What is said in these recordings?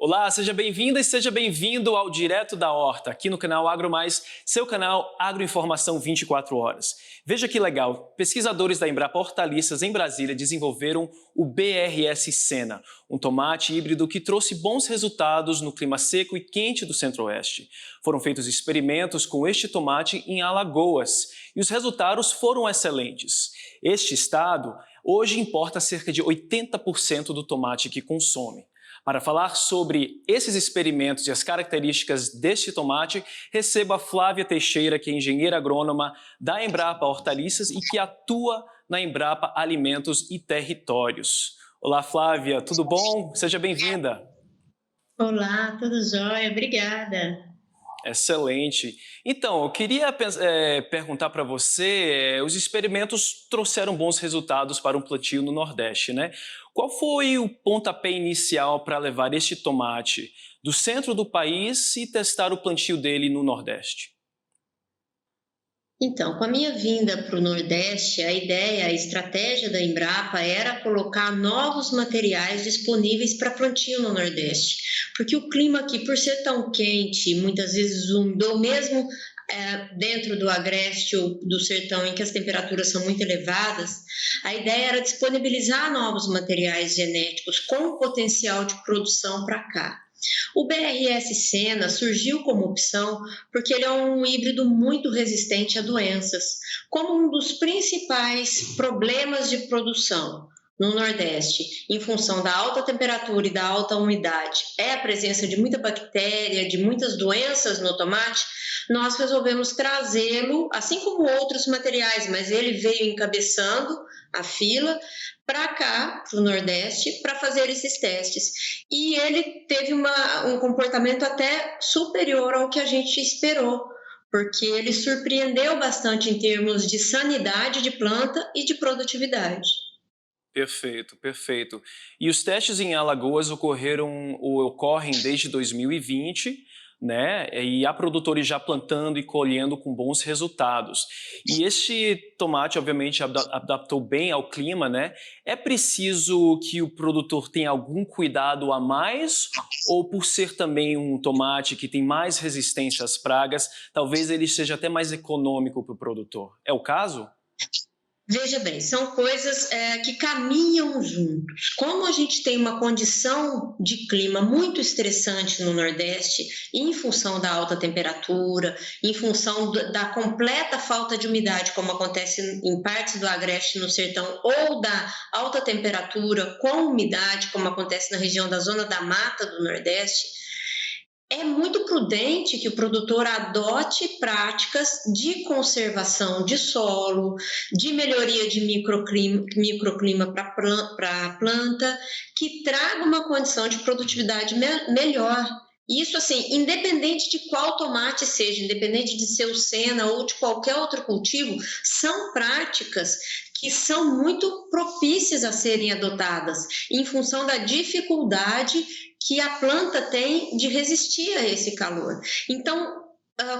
Olá, seja bem-vinda e seja bem-vindo ao Direto da Horta, aqui no canal Agro Mais, seu canal Agroinformação 24 horas. Veja que legal, pesquisadores da Embrapa Hortaliças em Brasília desenvolveram o BRS Sena, um tomate híbrido que trouxe bons resultados no clima seco e quente do Centro-Oeste. Foram feitos experimentos com este tomate em Alagoas e os resultados foram excelentes. Este estado hoje importa cerca de 80% do tomate que consome. Para falar sobre esses experimentos e as características deste tomate, recebo a Flávia Teixeira, que é engenheira agrônoma da Embrapa Hortaliças e que atua na Embrapa Alimentos e Territórios. Olá, Flávia, tudo bom? Seja bem-vinda. Olá, tudo jóia? Obrigada. Excelente. Então, eu queria perguntar para você, os experimentos trouxeram bons resultados para um plantio no Nordeste, né? Qual foi o pontapé inicial para levar este tomate do centro do país e testar o plantio dele no Nordeste? Então, com a minha vinda para o Nordeste, a ideia, a estratégia da Embrapa era colocar novos materiais disponíveis para plantio no Nordeste, porque o clima aqui, por ser tão quente, muitas vezes úmido, ou mesmo dentro do Agreste ou do Sertão, em que as temperaturas são muito elevadas, a ideia era disponibilizar novos materiais genéticos com potencial de produção para cá. O BRS Sena surgiu como opção porque ele é um híbrido muito resistente a doenças, como um dos principais problemas de produção no Nordeste, em função da alta temperatura e da alta umidade, é a presença de muita bactéria, de muitas doenças no tomate. Nós resolvemos trazê-lo, assim como outros materiais, mas ele veio encabeçando a fila para cá, para o Nordeste, para fazer esses testes. E ele teve um comportamento até superior ao que a gente esperou, porque ele surpreendeu bastante em termos de sanidade de planta e de produtividade. Perfeito, perfeito. E os testes em Alagoas ocorreram ou ocorrem desde 2020, né? E há produtores já plantando e colhendo com bons resultados. E este tomate, obviamente, adaptou bem ao clima, né? É preciso que o produtor tenha algum cuidado a mais? Ou por ser também um tomate que tem mais resistência às pragas, talvez ele seja até mais econômico para o produtor? É o caso? Veja bem, são coisas que caminham juntos. Como a gente tem uma condição de clima muito estressante no Nordeste, em função da alta temperatura, em função da completa falta de umidade, como acontece em partes do Agreste no Sertão, ou da alta temperatura com umidade, como acontece na região da Zona da Mata do Nordeste, é muito prudente que o produtor adote práticas de conservação de solo, de melhoria de microclima para a planta, que traga uma condição de produtividade melhor. Isso, assim, independente de qual tomate seja, independente de ser o Sena ou de qualquer outro cultivo, são práticas que são muito propícias a serem adotadas, em função da dificuldade que a planta tem de resistir a esse calor. Então,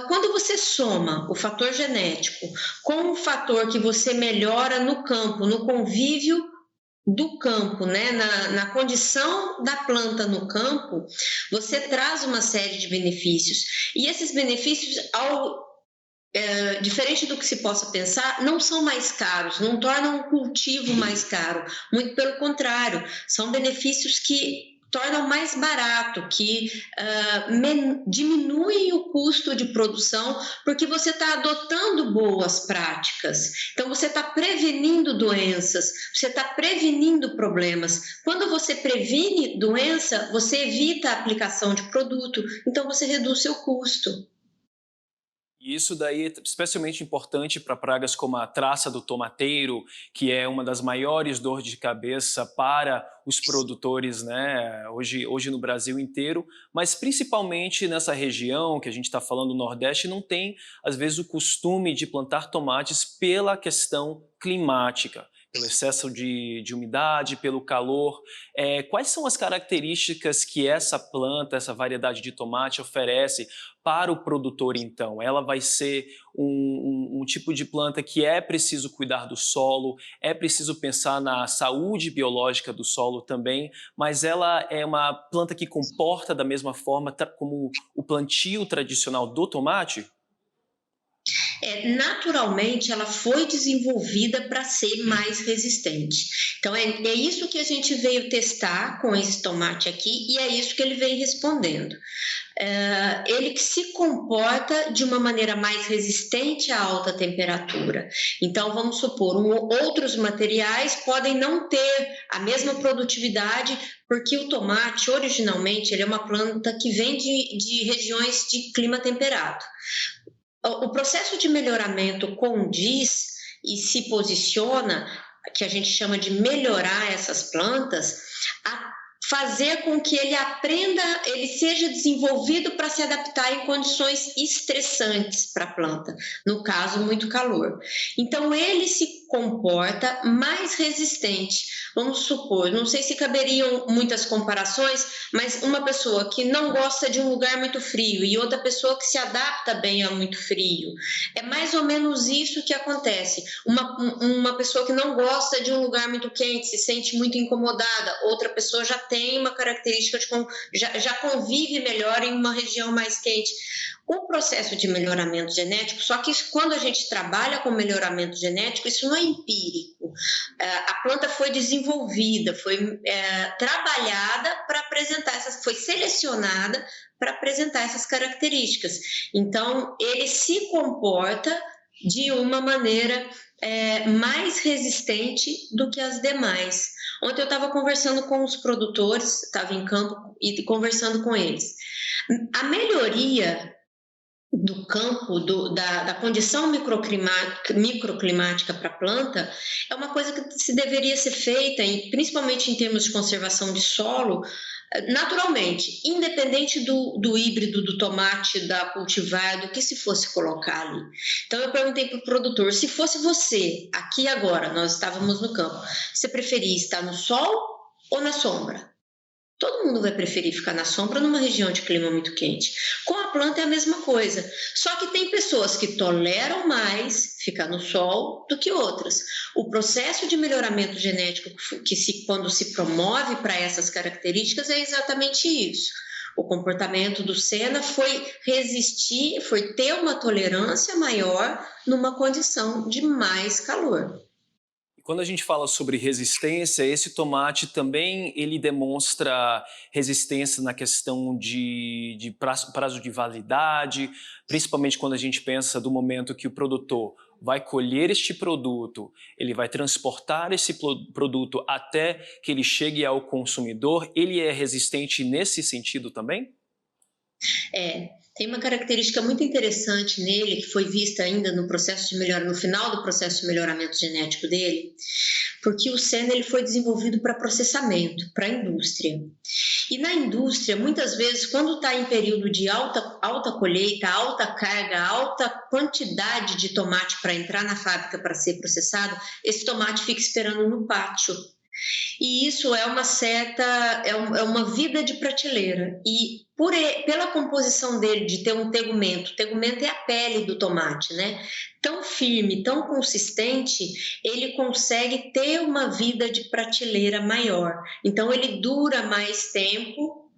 quando você soma o fator genético com o fator que você melhora no campo, no convívio do campo, né, na condição da planta no campo, você traz uma série de benefícios. E esses benefícios, diferente do que se possa pensar, não são mais caros, não tornam o cultivo mais caro. Muito pelo contrário, são benefícios que tornam mais barato, que diminuem o custo de produção, porque você está adotando boas práticas. Então, você está prevenindo doenças, você está prevenindo problemas. Quando você previne doença, você evita a aplicação de produto, então você reduz seu custo. E isso daí é especialmente importante para pragas como a traça do tomateiro, que é uma das maiores dores de cabeça para os produtores, né, hoje no Brasil inteiro, mas principalmente nessa região que a gente está falando, no Nordeste, não tem, às vezes, o costume de plantar tomates pela questão climática. pelo excesso de umidade, pelo calor. Quais são as características que essa planta, essa variedade de tomate oferece para o produtor, então? Ela vai ser um tipo de planta que é preciso cuidar do solo, é preciso pensar na saúde biológica do solo também, mas ela é uma planta que comporta da mesma forma como o plantio tradicional do tomate? Naturalmente ela foi desenvolvida para ser mais resistente. Então é isso que a gente veio testar com esse tomate aqui e é isso que ele vem respondendo. Ele que se comporta de uma maneira mais resistente à alta temperatura. Então, vamos supor, outros materiais podem não ter a mesma produtividade, porque o tomate, originalmente, ele é uma planta que vem de regiões de clima temperado. O processo de melhoramento condiz e se posiciona, que a gente chama de melhorar essas plantas, a fazer com que ele aprenda, ele seja desenvolvido para se adaptar em condições estressantes para a planta, no caso, muito calor. Então, ele se comporta mais resistente. Vamos supor, não sei se caberiam muitas comparações, mas uma pessoa que não gosta de um lugar muito frio e outra pessoa que se adapta bem a muito frio. É mais ou menos isso que acontece. Uma pessoa que não gosta de um lugar muito quente, se sente muito incomodada, outra pessoa já tem uma característica já convive melhor em uma região mais quente. O processo de melhoramento genético, só que quando a gente trabalha com melhoramento genético, isso não é empírico. A planta foi desenvolvida, foi trabalhada para apresentar foi selecionada para apresentar essas características. Então, ele se comporta de uma maneira mais resistente do que as demais. Ontem eu estava conversando com os produtores, estava em campo e conversando com eles. A melhoria do campo, da condição microclimática para a planta, é uma coisa que se deveria ser feita, principalmente em termos de conservação de solo, naturalmente, independente do híbrido, do tomate, da cultivar, do que se fosse colocar ali. Então eu perguntei para o produtor, se fosse você, aqui agora, nós estávamos no campo, você preferia estar no sol ou na sombra? Todo mundo vai preferir ficar na sombra numa região de clima muito quente. Com a planta é a mesma coisa. Só que tem pessoas que toleram mais ficar no sol do que outras. O processo de melhoramento genético quando se promove para essas características é exatamente isso. O comportamento do Sena foi resistir, foi ter uma tolerância maior numa condição de mais calor. Quando a gente fala sobre resistência, esse tomate também ele demonstra resistência na questão de prazo de validade, principalmente quando a gente pensa do momento que o produtor vai colher este produto, ele vai transportar esse produto até que ele chegue ao consumidor, ele é resistente nesse sentido também? Tem uma característica muito interessante nele, que foi vista ainda no processo de no final do processo de melhoramento genético dele, porque o Sena ele foi desenvolvido para processamento, para a indústria. E na indústria, muitas vezes, quando está em período de alta colheita, alta carga, alta quantidade de tomate para entrar na fábrica para ser processado, esse tomate fica esperando no pátio. E isso é uma vida de prateleira. E pela composição dele de ter um tegumento é a pele do tomate, né? Tão firme, tão consistente, ele consegue ter uma vida de prateleira maior. Então ele dura mais tempo,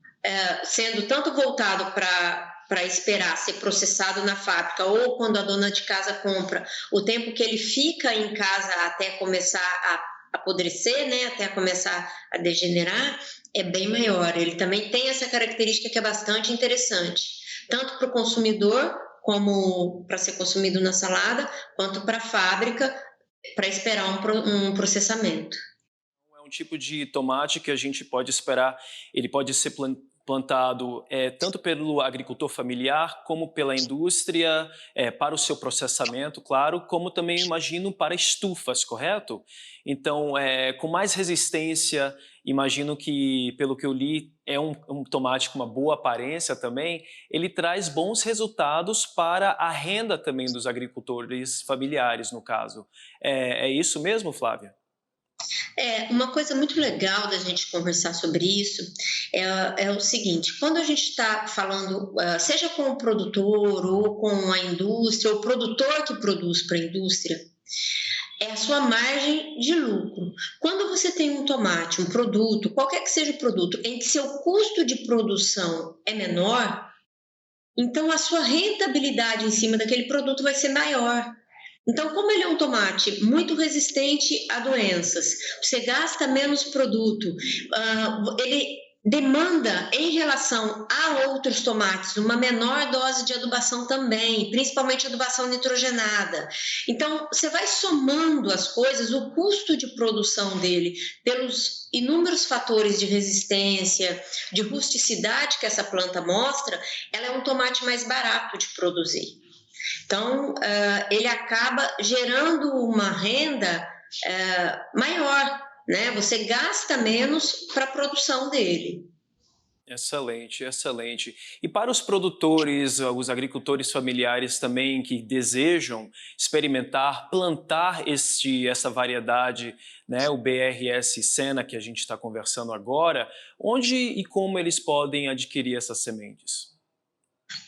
sendo tanto voltado para esperar ser processado na fábrica ou quando a dona de casa compra, o tempo que ele fica em casa até começar a apodrecer, né, até começar a degenerar, é bem maior. Ele também tem essa característica que é bastante interessante, tanto para o consumidor, como para ser consumido na salada, quanto para a fábrica, para esperar um processamento. É um tipo de tomate que a gente pode esperar, ele pode ser plantado tanto pelo agricultor familiar, como pela indústria, para o seu processamento, claro, como também, imagino, para estufas, correto? Então, com mais resistência, imagino que, pelo que eu li, é um tomate com uma boa aparência também, ele traz bons resultados para a renda também dos agricultores familiares, no caso. É isso mesmo, Flávia? Uma coisa muito legal da gente conversar sobre isso é o seguinte: quando a gente está falando, seja com o produtor ou com a indústria, ou o produtor que produz para a indústria, é a sua margem de lucro. Quando você tem um tomate, um produto, qualquer que seja o produto, em que seu custo de produção é menor, então a sua rentabilidade em cima daquele produto vai ser maior. Então, como ele é um tomate muito resistente a doenças, você gasta menos produto, ele demanda, em relação a outros tomates, uma menor dose de adubação também, principalmente adubação nitrogenada. Então, você vai somando as coisas, o custo de produção dele, pelos inúmeros fatores de resistência, de rusticidade que essa planta mostra, ela é um tomate mais barato de produzir. Então, ele acaba gerando uma renda maior, né? Você gasta menos para a produção dele. Excelente, excelente. E para os produtores, os agricultores familiares também que desejam experimentar, plantar essa variedade, né, o BRS Sena que a gente está conversando agora, onde e como eles podem adquirir essas sementes?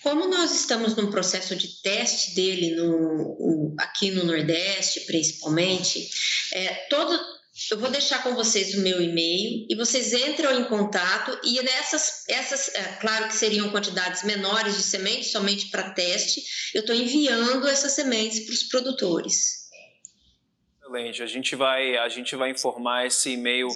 Como nós estamos num processo de teste dele aqui no Nordeste, principalmente, eu vou deixar com vocês o meu e-mail e vocês entram em contato e claro que seriam quantidades menores de sementes, somente para teste, eu estou enviando essas sementes para os produtores. Excelente, a gente vai informar esse e-mail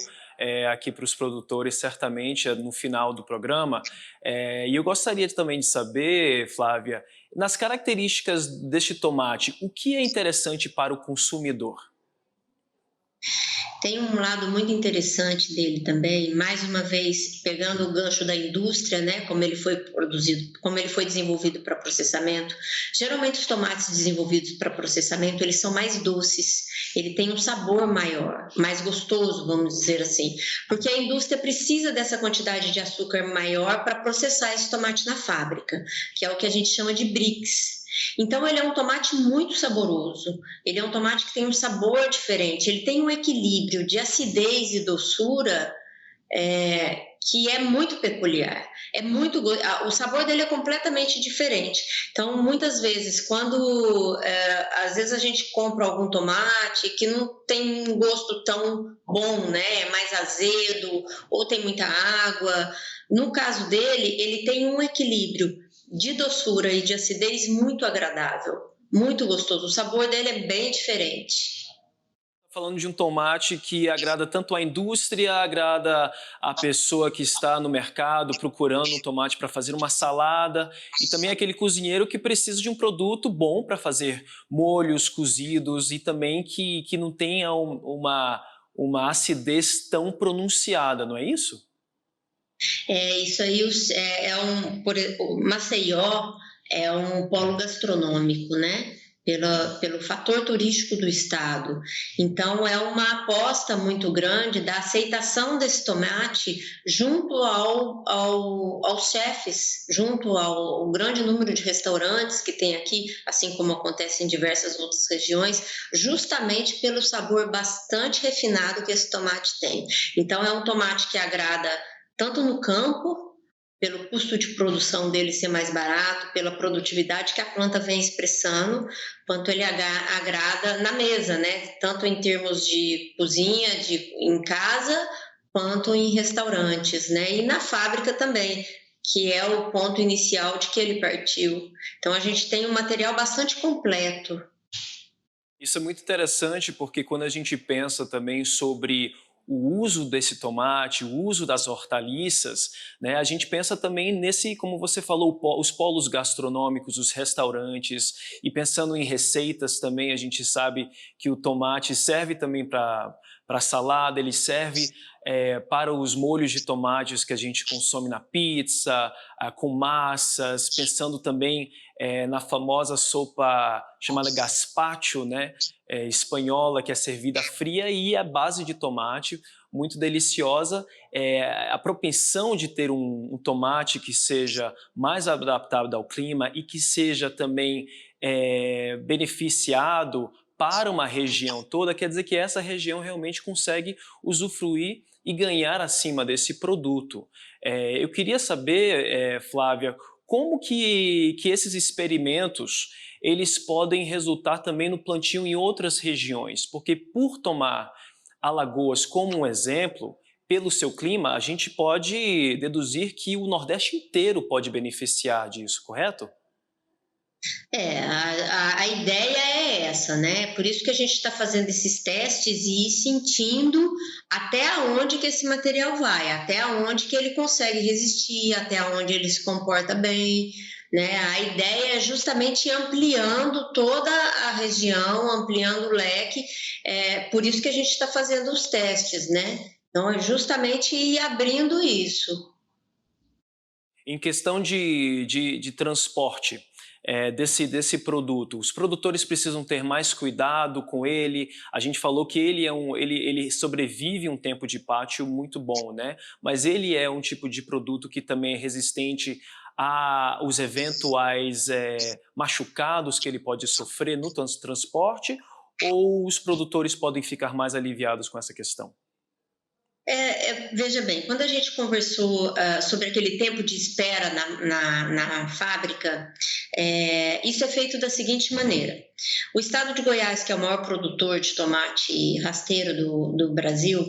aqui para os produtores, certamente, no final do programa. E eu gostaria também de saber, Flávia, nas características deste tomate, o que é interessante para o consumidor? Tem um lado muito interessante dele também, mais uma vez pegando o gancho da indústria, né, como ele foi produzido, como ele foi desenvolvido para processamento. Geralmente os tomates desenvolvidos para processamento, eles são mais doces, ele tem um sabor maior, mais gostoso, vamos dizer assim, porque a indústria precisa dessa quantidade de açúcar maior para processar esse tomate na fábrica, que é o que a gente chama de brix. Então, ele é um tomate muito saboroso, ele é um tomate que tem um sabor diferente, ele tem um equilíbrio de acidez e doçura que é muito peculiar. O sabor dele é completamente diferente. Então, muitas vezes, às vezes a gente compra algum tomate que não tem um gosto tão bom, né? É mais azedo ou tem muita água. No caso dele, ele tem um equilíbrio de doçura e de acidez muito agradável, muito gostoso. O sabor dele é bem diferente. Falando de um tomate que agrada tanto a indústria, agrada a pessoa que está no mercado procurando um tomate para fazer uma salada, e também aquele cozinheiro que precisa de um produto bom para fazer molhos cozidos e também que não tenha uma acidez tão pronunciada, não é isso? Isso aí o Maceió é um polo gastronômico, né? Pelo fator turístico do estado. Então, é uma aposta muito grande da aceitação desse tomate junto aos chefes, junto ao grande número de restaurantes que tem aqui, assim como acontece em diversas outras regiões, justamente pelo sabor bastante refinado que esse tomate tem. Então, é um tomate que agrada tanto no campo, pelo custo de produção dele ser mais barato, pela produtividade que a planta vem expressando, quanto ele agrada na mesa, né? Tanto em termos de cozinha, em casa, quanto em restaurantes, né? E na fábrica também, que é o ponto inicial de que ele partiu. Então a gente tem um material bastante completo. Isso é muito interessante porque quando a gente pensa também sobre o uso desse tomate, o uso das hortaliças, né, a gente pensa também nesse, como você falou, os polos gastronômicos, os restaurantes, e pensando em receitas também, a gente sabe que o tomate serve também para salada, ele serve para os molhos de tomates que a gente consome na pizza, com massas, pensando também na famosa sopa chamada gazpacho, né, espanhola, que é servida fria e à base de tomate, muito deliciosa. A propensão de ter um tomate que seja mais adaptado ao clima e que seja também beneficiado para uma região toda, quer dizer que essa região realmente consegue usufruir e ganhar acima desse produto. Eu queria saber, Flávia, como que esses experimentos eles podem resultar também no plantio em outras regiões? Porque por tomar Alagoas como um exemplo, pelo seu clima, a gente pode deduzir que o Nordeste inteiro pode beneficiar disso, correto? A ideia é essa, né? Por isso que a gente está fazendo esses testes e ir sentindo até onde que esse material vai, até onde que ele consegue resistir, até onde ele se comporta bem, né? A ideia é justamente ir ampliando toda a região, ampliando o leque, por isso que a gente está fazendo os testes, né? Então, é justamente ir abrindo isso. Em questão de transporte desse produto, os produtores precisam ter mais cuidado com ele. A gente falou que ele sobrevive um tempo de pátio muito bom, né? Mas ele é um tipo de produto que também é resistente aos eventuais machucados que ele pode sofrer no transporte, ou os produtores podem ficar mais aliviados com essa questão? Veja bem, quando a gente conversou sobre aquele tempo de espera na fábrica, isso é feito da seguinte maneira: o estado de Goiás, que é o maior produtor de tomate rasteiro do Brasil,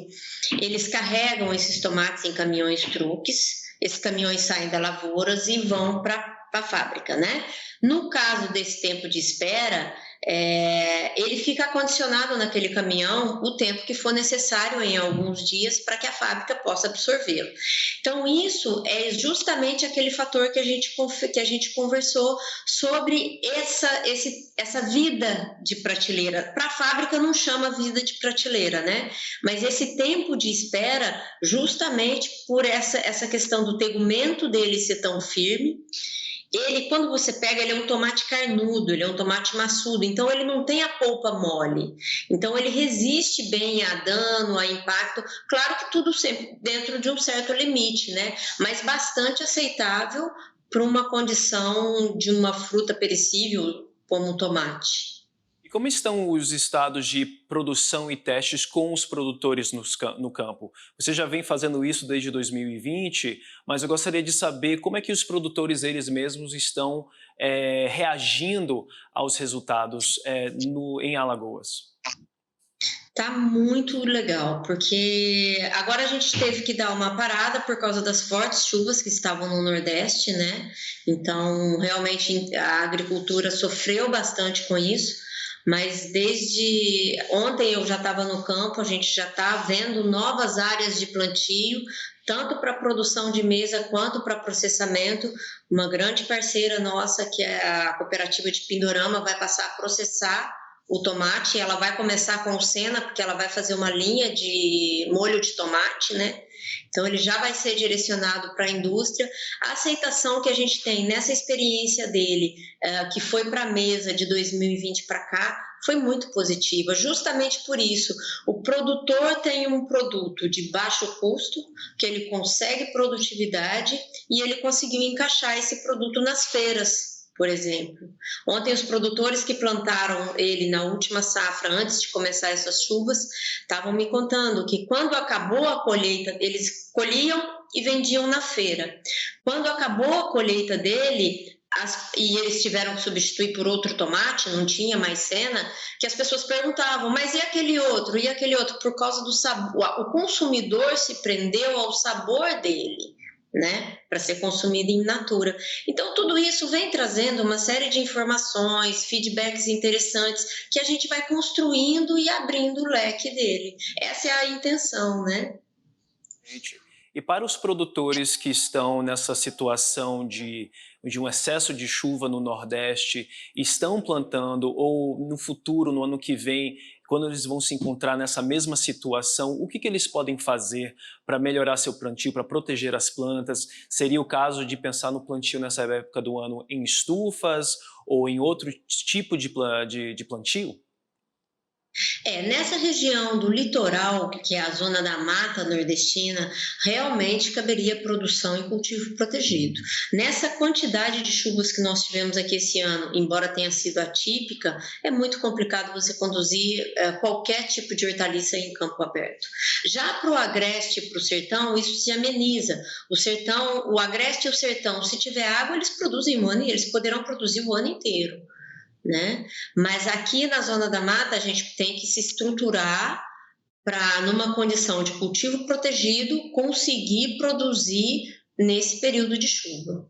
eles carregam esses tomates em caminhões-truques, esses caminhões saem das lavouras e vão para a fábrica, né? No caso desse tempo de espera, ele fica condicionado naquele caminhão o tempo que for necessário em alguns dias para que a fábrica possa absorvê-lo. Então, isso é justamente aquele fator que a gente conversou sobre essa vida de prateleira. Para a fábrica não chama vida de prateleira, né? Mas esse tempo de espera, justamente por essa questão do tegumento dele ser tão firme. Ele, quando você pega, ele é um tomate carnudo, ele é um tomate maçudo, então ele não tem a polpa mole. Então ele resiste bem a dano, a impacto. Claro que tudo sempre dentro de um certo limite, né? Mas bastante aceitável para uma condição de uma fruta perecível como o tomate. E como estão os estados de produção e testes com os produtores no campo? Você já vem fazendo isso desde 2020, mas eu gostaria de saber como é que os produtores eles mesmos estão reagindo aos resultados em Alagoas. Tá muito legal, porque agora a gente teve que dar uma parada por causa das fortes chuvas que estavam no Nordeste, né? Então, realmente a agricultura sofreu bastante com isso, mas desde ontem eu já estava no campo, a gente já está vendo novas áreas de plantio, tanto para produção de mesa quanto para processamento. Uma grande parceira nossa, que é a cooperativa de Pindorama, vai passar a processar o tomate. Ela vai começar com o Sena, porque ela vai fazer uma linha de molho de tomate, né? Então ele já vai ser direcionado para a indústria. A aceitação que a gente tem nessa experiência dele, que foi para a mesa de 2020 para cá, foi muito positiva, justamente por isso. O produtor tem um produto de baixo custo, que ele consegue produtividade e ele conseguiu encaixar esse produto nas feiras, por exemplo. Ontem os produtores que plantaram ele na última safra, antes de começar essas chuvas, estavam me contando que quando acabou a colheita, eles colhiam e vendiam na feira. Quando acabou a colheita dele, e eles tiveram que substituir por outro tomate, não tinha mais Sena, que as pessoas perguntavam, mas e aquele outro? E aquele outro? Por causa do sabor. O consumidor se prendeu ao sabor dele, né, para ser consumido in natura. Então, tudo isso vem trazendo uma série de informações, feedbacks interessantes, que a gente vai construindo e abrindo o leque dele. Essa é a intenção, né? E para os produtores que estão nessa situação de um excesso de chuva no Nordeste, estão plantando, ou no futuro, no ano que vem, quando eles vão se encontrar nessa mesma situação, o que eles podem fazer para melhorar seu plantio, para proteger as plantas? Seria o caso de pensar no plantio nessa época do ano em estufas ou em outro tipo de plantio? Nessa região do litoral, que é a zona da mata nordestina, realmente caberia produção em cultivo protegido. Nessa quantidade de chuvas que nós tivemos aqui esse ano, embora tenha sido atípica, é muito complicado você conduzir qualquer tipo de hortaliça em campo aberto. Já para o agreste e para o sertão, isso se ameniza. O agreste e o sertão, se tiver água, eles produzem o ano e eles poderão produzir o ano inteiro, né? Mas aqui na zona da mata a gente tem que se estruturar para, numa condição de cultivo protegido, conseguir produzir nesse período de chuva.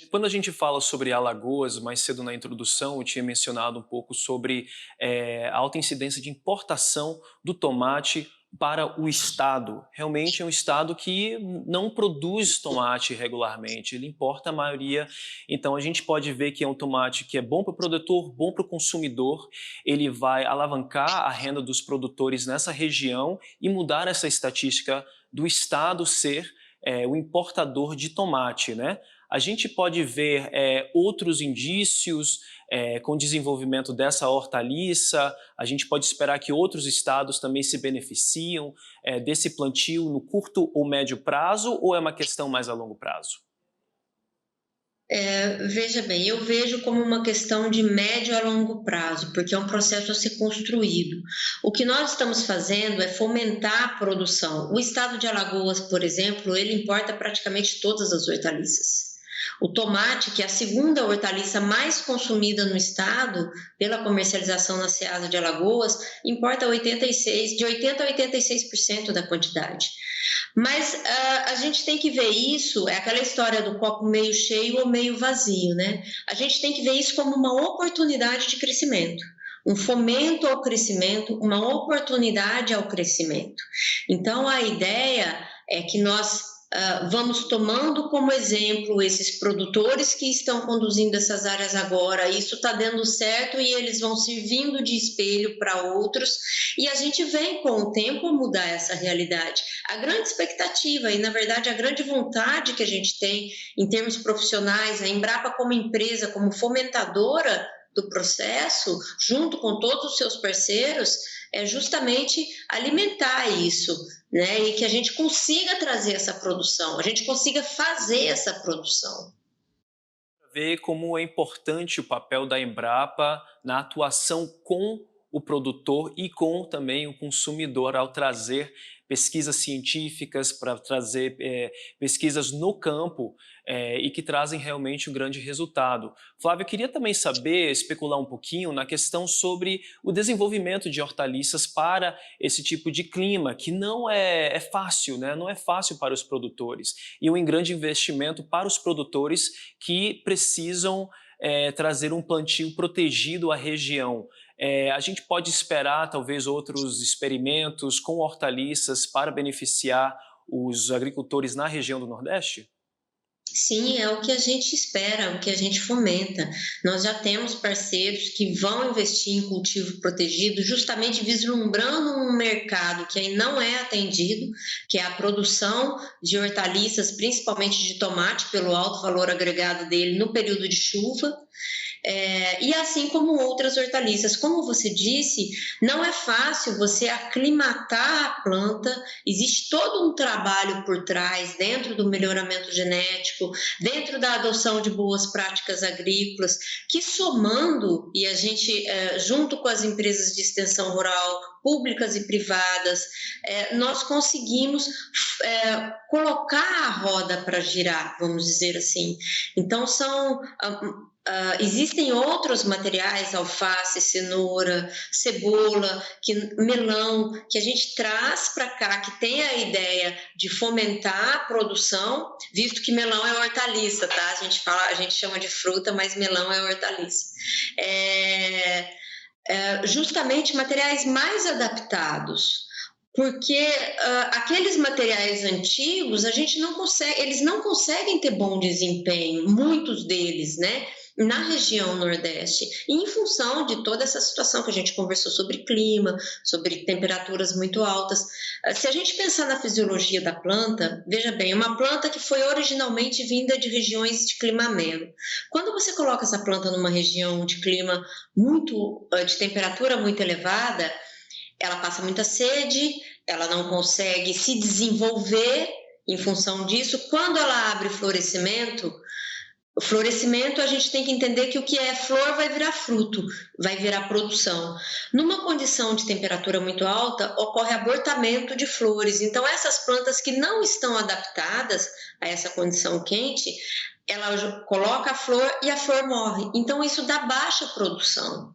Quando a gente fala sobre Alagoas, mais cedo na introdução, eu tinha mencionado um pouco sobre a alta incidência de importação do tomate para o estado. Realmente é um estado que não produz tomate regularmente, ele importa a maioria. Então a gente pode ver que é um tomate que é bom para o produtor, bom para o consumidor, ele vai alavancar a renda dos produtores nessa região e mudar essa estatística do estado ser o importador de tomate, né? A gente pode ver outros indícios com o desenvolvimento dessa hortaliça, a gente pode esperar que outros estados também se beneficiam desse plantio no curto ou médio prazo, ou é uma questão mais a longo prazo? Veja bem, eu vejo como uma questão de médio a longo prazo, porque é um processo a ser construído. O que nós estamos fazendo é fomentar a produção. O estado de Alagoas, por exemplo, ele importa praticamente todas as hortaliças. O tomate, que é a segunda hortaliça mais consumida no estado pela comercialização na Ceasa de Alagoas, importa de 80% a 86% da quantidade. Mas a gente tem que ver isso, é aquela história do copo meio cheio ou meio vazio, né? A gente tem que ver isso como uma oportunidade de crescimento, um fomento ao crescimento, uma oportunidade ao crescimento. Então, a ideia é que nós vamos tomando como exemplo esses produtores que estão conduzindo essas áreas agora, isso está dando certo e eles vão servindo de espelho para outros, e a gente vem com o tempo a mudar essa realidade. A grande expectativa e, na verdade, a grande vontade que a gente tem em termos profissionais, a Embrapa como empresa, como fomentadora do processo, junto com todos os seus parceiros, é justamente alimentar isso, né? E que a gente consiga trazer essa produção, a gente consiga fazer essa produção. Ver como é importante o papel da Embrapa na atuação com o produtor e com também o consumidor ao trazer pesquisas científicas, para trazer pesquisas no campo e que trazem realmente um grande resultado. Flávio, eu queria também saber, especular um pouquinho na questão sobre o desenvolvimento de hortaliças para esse tipo de clima, que não é fácil, né? Não é fácil para os produtores. E um grande investimento para os produtores que precisam trazer um plantio protegido à região. A gente pode esperar talvez outros experimentos com hortaliças para beneficiar os agricultores na região do Nordeste? Sim, é o que a gente espera, o que a gente fomenta. Nós já temos parceiros que vão investir em cultivo protegido, justamente vislumbrando um mercado que aí não é atendido, que é a produção de hortaliças, principalmente de tomate, pelo alto valor agregado dele no período de chuva. E assim como outras hortaliças. Como você disse, não é fácil você aclimatar a planta, existe todo um trabalho por trás, dentro do melhoramento genético, dentro da adoção de boas práticas agrícolas, que somando, e a gente, junto com as empresas de extensão rural, públicas e privadas, nós conseguimos colocar a roda para girar, vamos dizer assim. Então, existem outros materiais, alface, cenoura, cebola, melão, que a gente traz para cá, que tem a ideia de fomentar a produção, visto que melão é hortaliça, tá? A gente chama de fruta, mas melão é hortaliça. Justamente materiais mais adaptados, porque aqueles materiais antigos eles não conseguem ter bom desempenho, muitos deles, né? Na região Nordeste, e em função de toda essa situação que a gente conversou sobre clima, sobre temperaturas muito altas. Se a gente pensar na fisiologia da planta, veja bem, uma planta que foi originalmente vinda de regiões de clima ameno. Quando você coloca essa planta numa região de clima de temperatura muito elevada, ela passa muita sede, ela não consegue se desenvolver em função disso. Quando ela abre florescimento, o florescimento, a gente tem que entender que o que é flor vai virar fruto, vai virar produção. Numa condição de temperatura muito alta, ocorre abortamento de flores. Então, essas plantas que não estão adaptadas a essa condição quente, ela coloca a flor e a flor morre. Então, isso dá baixa produção.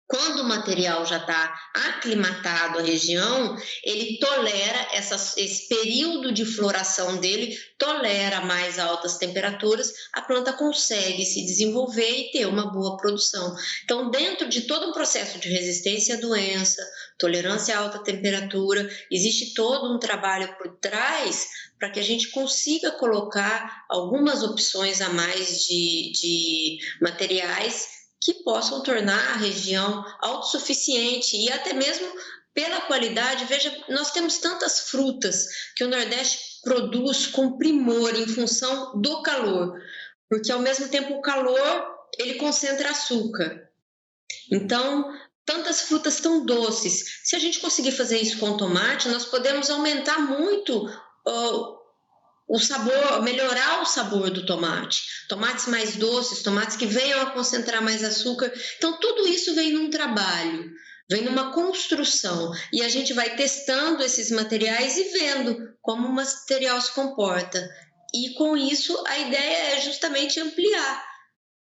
Quando o material já está aclimatado à região, ele tolera esse período de floração dele, tolera mais altas temperaturas, a planta consegue se desenvolver e ter uma boa produção. Então, dentro de todo um processo de resistência à doença, tolerância à alta temperatura, existe todo um trabalho por trás para que a gente consiga colocar algumas opções a mais de materiais que possam tornar a região autossuficiente e até mesmo pela qualidade. Veja, nós temos tantas frutas que o Nordeste produz com primor em função do calor, porque ao mesmo tempo o calor, ele concentra açúcar. Então, tantas frutas tão doces. Se a gente conseguir fazer isso com tomate, nós podemos aumentar muito o sabor, melhorar o sabor do tomate. Tomates mais doces, tomates que venham a concentrar mais açúcar. Então, tudo isso vem num trabalho, vem numa construção. E a gente vai testando esses materiais e vendo como o material se comporta. E com isso, a ideia é justamente ampliar,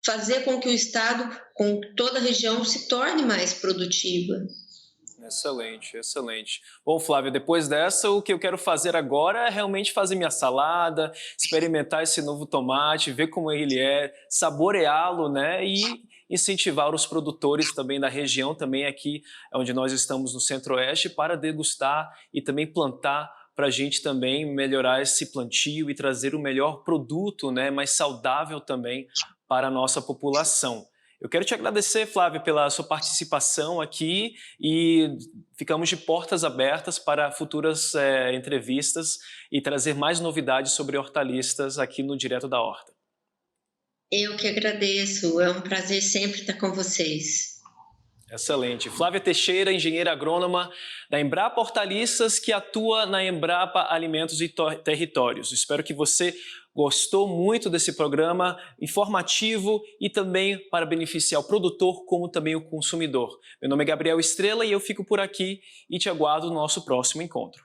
fazer com que o estado, com toda a região, se torne mais produtiva. Excelente, excelente. Bom, Flávia, depois dessa, o que eu quero fazer agora é realmente fazer minha salada, experimentar esse novo tomate, ver como ele é, saboreá-lo, né? E incentivar os produtores também da região, também aqui onde nós estamos no Centro-Oeste, para degustar e também plantar para a gente também melhorar esse plantio e trazer o melhor produto, né? Mais saudável também para a nossa população. Eu quero te agradecer, Flávia, pela sua participação aqui e ficamos de portas abertas para futuras entrevistas e trazer mais novidades sobre hortaliças aqui no Direto da Horta. Eu que agradeço, é um prazer sempre estar com vocês. Excelente. Flávia Teixeira, engenheira agrônoma da Embrapa Hortaliças, que atua na Embrapa Alimentos e Territórios. Espero que você gostou muito desse programa informativo e também para beneficiar o produtor como também o consumidor. Meu nome é Gabriel Estrela e eu fico por aqui e te aguardo no nosso próximo encontro.